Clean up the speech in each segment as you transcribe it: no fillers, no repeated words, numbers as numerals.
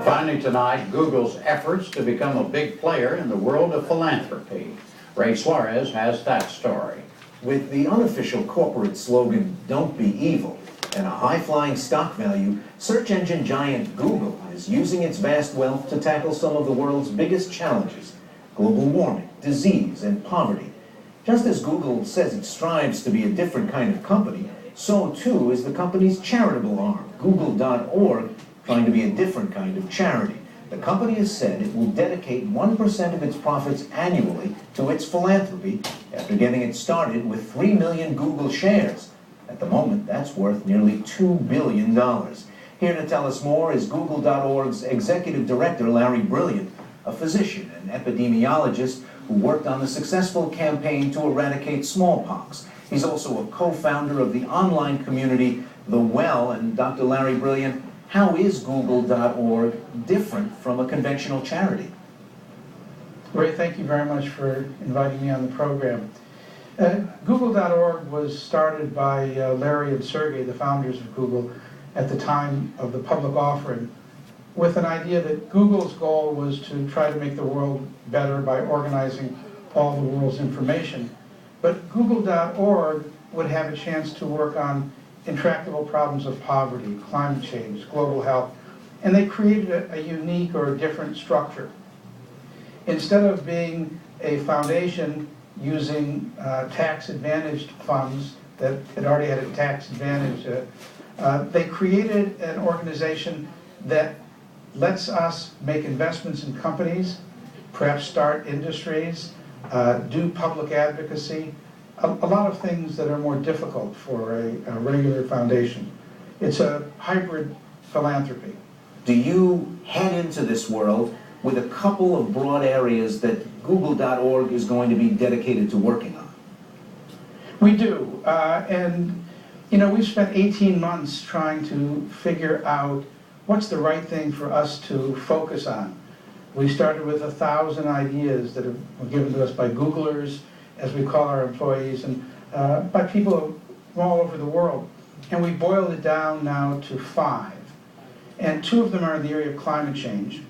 Finally tonight, Google's efforts to become a big player in the world of philanthropy. Ray Suarez has that story. With the unofficial corporate slogan, "Don't be evil," and a high-flying stock value, search engine giant Google is using its vast wealth to tackle some of the world's biggest challenges: global warming, disease, and poverty. Just as Google says it strives to be a different kind of company, so too is the company's charitable arm, Google.org, trying to be a different kind of charity. The company has said it will dedicate 1% of its profits annually to its philanthropy after getting it started with 3 million Google shares. At the moment, that's worth nearly $2 billion. Here to tell us more is Google.org's executive director, Larry Brilliant, a physician and epidemiologist who worked on the successful campaign to eradicate smallpox. He's also a co-founder of the online community, The Well. And Dr. Larry Brilliant, how is Google.org different from a conventional charity? Ray, thank you very much for inviting me on the program. Google.org was started by Larry and Sergey, the founders of Google, at the time of the public offering, with an idea that Google's goal was to try to make the world better by organizing all the world's information. But Google.org would have a chance to work on intractable problems of poverty, climate change, global health, and they created a unique or a different structure. Instead of being a foundation using tax-advantaged funds that had already had a tax advantage, they created an organization that lets us make investments in companies, perhaps start industries, do public advocacy, a lot of things that are more difficult for a regular foundation. It's a hybrid philanthropy. Do you head into this world with a couple of broad areas that Google.org is going to be dedicated to working on? We do, and you know, we've spent 18 months trying to figure out what's the right thing for us to focus on. We started with 1,000 ideas that were given to us by Googlers, as we call our employees, and by people from all over the world. And we boiled it down now to 5. And 2 of them are in the area of climate change,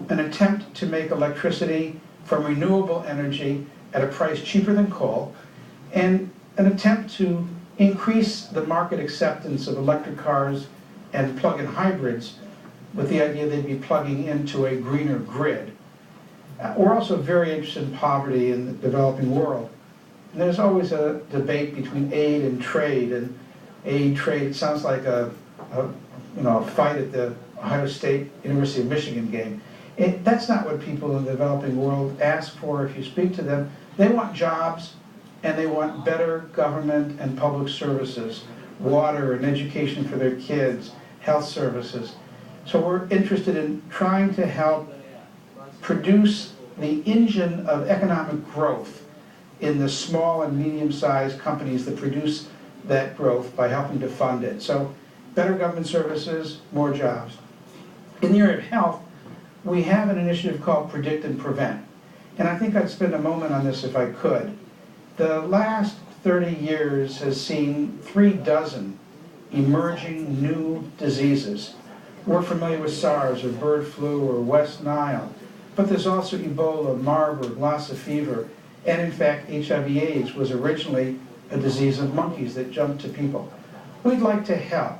an attempt to make electricity from renewable energy at a price cheaper than coal, and an attempt to increase the market acceptance of electric cars and plug-in hybrids with the idea they'd be plugging into a greener grid. We're also very interested in poverty in the developing world. And there's always a debate between aid and trade, and aid trade sounds like a fight at the Ohio State University of Michigan game. That's not what people in the developing world ask for. If you speak to them, they want jobs and they want better government and public services, water and education for their kids, health services. So we're interested in trying to help produce the engine of economic growth in the small and medium-sized companies that produce that growth by helping to fund it. So better government services, more jobs. In the area of health, we have an initiative called Predict and Prevent. And I think I'd spend a moment on this if I could. The last 30 years has seen 36 emerging new diseases. We're familiar with SARS or bird flu or West Nile, but there's also Ebola, Marburg, Lassa fever, and in fact HIV/AIDS was originally a disease of monkeys that jumped to people. We'd like to help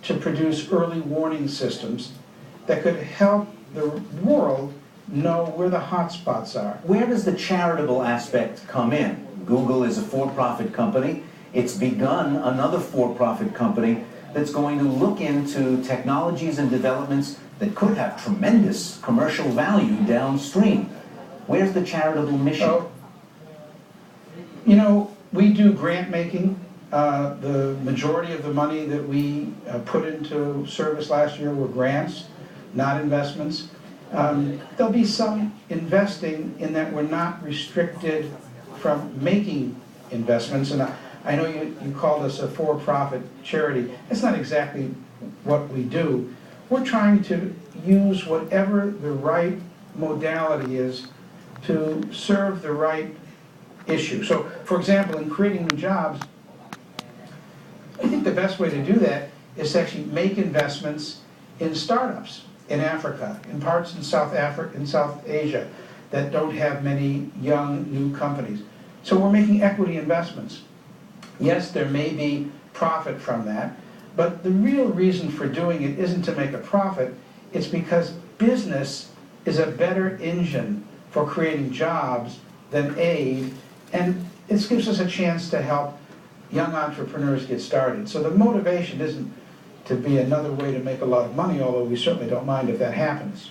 to produce early warning systems that could help the world know where the hot spots are. Where does the charitable aspect come in? Google is a for-profit company. It's begun another for-profit company that's going to look into technologies and developments that could have tremendous commercial value downstream. Where's the charitable mission? You know, we do grant making. The majority of the money that we put into service last year were grants, not investments. There'll be some investing in that we're not restricted from making investments. And I know you called us a for-profit charity. That's not exactly what we do. We're trying to use whatever the right modality is to serve the right issue. So, for example, in creating new jobs, I think the best way to do that is to actually make investments in startups in Africa, in parts in South Africa, in South Asia, that don't have many young new companies. So we're making equity investments. Yes, there may be profit from that, but the real reason for doing it isn't to make a profit, it's because business is a better engine for creating jobs than aid, and it gives us a chance to help young entrepreneurs get started. So the motivation isn't to be another way to make a lot of money, although we certainly don't mind if that happens.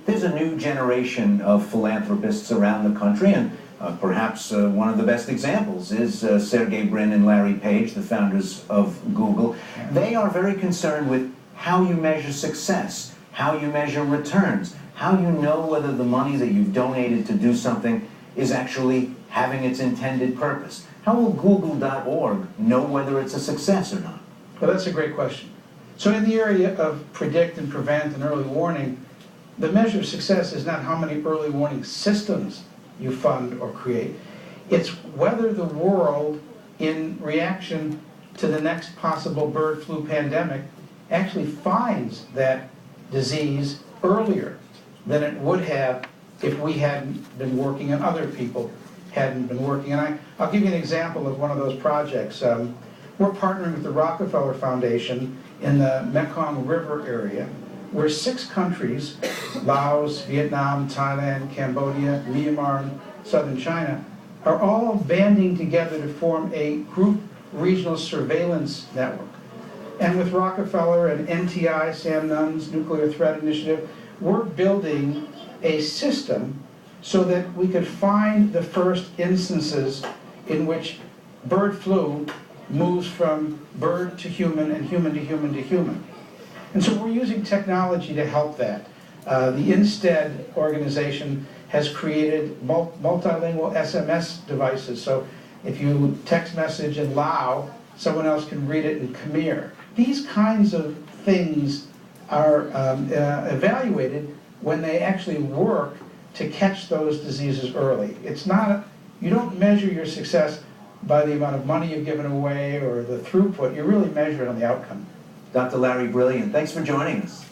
There's a new generation of philanthropists around the country, and perhaps one of the best examples is Sergey Brin and Larry Page, the founders of Google. They are very concerned with how you measure success, how you measure returns, how you know whether the money that you've donated to do something is actually having its intended purpose. How will Google.org know whether it's a success or not? Well, that's a great question. So in the area of predict and prevent and early warning, the measure of success is not how many early warning systems you fund or create. It's whether the world, in reaction to the next possible bird flu pandemic, actually finds that disease earlier than it would have if we hadn't been working and other people hadn't been working. And I'll give you an example of one of those projects. We're partnering with the Rockefeller Foundation in the Mekong River area, where 6 countries, Laos, Vietnam, Thailand, Cambodia, Myanmar, and southern China, are all banding together to form a group regional surveillance network. And with Rockefeller and NTI, Sam Nunn's Nuclear Threat Initiative, we're building a system so that we could find the first instances in which bird flu moves from bird to human and human to human to human. And so we're using technology to help that. The Instead organization has created multilingual SMS devices. So if you text message in Lao, someone else can read it in Khmer. These kinds of things are evaluated when they actually work to catch those diseases early. It's not, you don't measure your success by the amount of money you've given away or the throughput. You really measure it on the outcome. Dr. Larry Brilliant, thanks for joining us.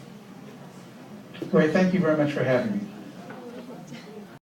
Great, thank you very much for having me.